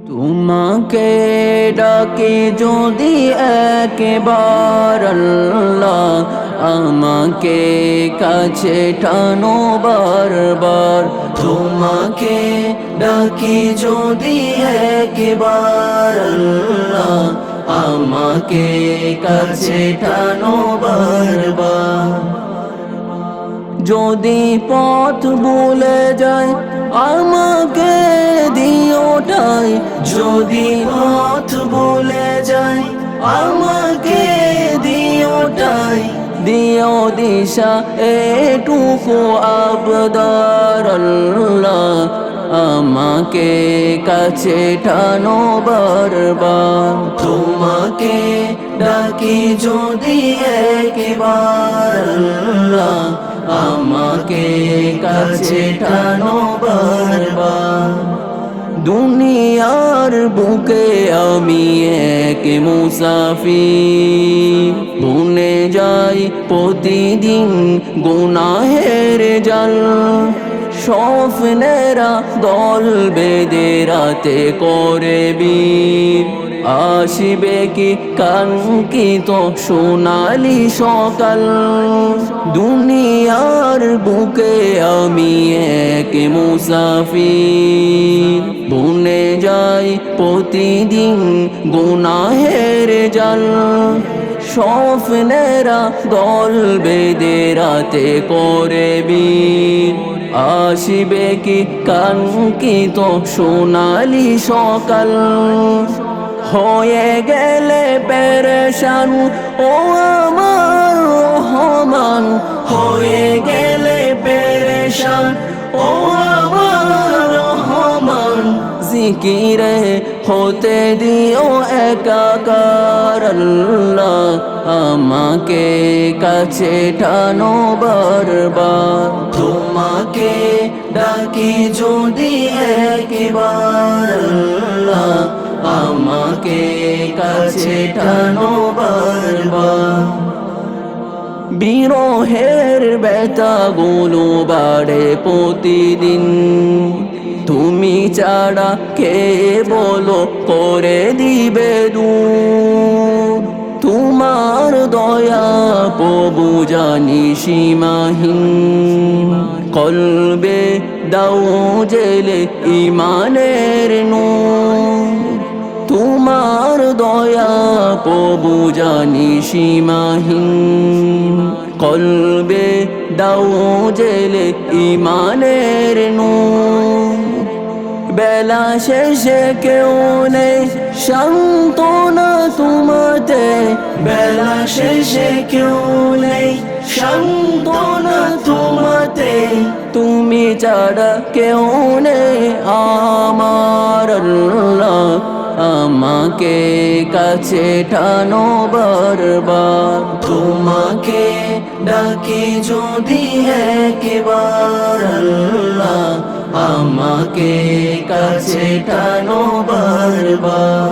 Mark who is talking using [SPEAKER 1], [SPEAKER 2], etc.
[SPEAKER 1] তোমাকে ডাকে যদি একবার আল্লাহ, আমাকে কাছে টানো বারবার। তোমাকে ডাকে যদি একবার আল্লাহ, আমাকে কাছে টানো বারবার। যদি পথ ভুলে যায় আমাকে দিও ঠাই, যদি পথ ভুলে যায় আমাকে দিও ঠাই। দিও দিশা এটুকু আবদার আল্লাহ, আমাকে কাছে টানো বারবার। তোমাকে ডাকি যদি একবার আল্লাহ, আমাকে কাছে টানো বারবার। দুনিয়ার বুকে আমি এক মুসাফির, বুনে যাই প্রতিদিন গুনাহের জাল। স্বপ্নেরা দল বেঁধে রাতে করে বীর, আসিবে কি কাঙ্ক্ষিত সোনালি সকাল। দুনিয়ার বুকে আমি এক মুসাফির, বুনে যাই প্রতিদিন গুনাহের জাল। স্বপ্নেরা দল বেঁধে রাতে করে বীর, আসিবে কি কাঙ্ক্ষিত সোনালি সকাল। হয়ে গেলে পেরেশান ও আমার রহমান, হয়ে গেলে পেরেশান ও আমার রহমান। জিকিরে হতে দিও একাকার আল্লাহ, আমাকে কাছে টানো বারবার। তোমাকে ডাকি যদি একবার আল্লাহ, আমাকে কাছে টানো বারবার। বিরহের ব্যথাগুলো বাড়ে প্রতিদিন, তুমি ছাড়া কে বলো করে দিবে দূর। তোমার দয়া প্রভু জানি সীমাহীন, কলবে দাও জেলে ইমানের নূর। তোমার দয়া প্রভু জানি সীমাহীন, কলবে দাও জেলে ইমানের নূর। বেলা শেষে কেউ নেই সান্ত্বনা তোমাতে, বেলা শেষে কেউ নেই সান্ত্বনা তোমাতে। তুমি ছাড়া কেউ নেই আমার আল্লাহ, আমাকে কাছে টানো বারবার। তোমাকে ডাকি যদি একবার আল্লাহ, আমাকে কাছে টানো বারবার।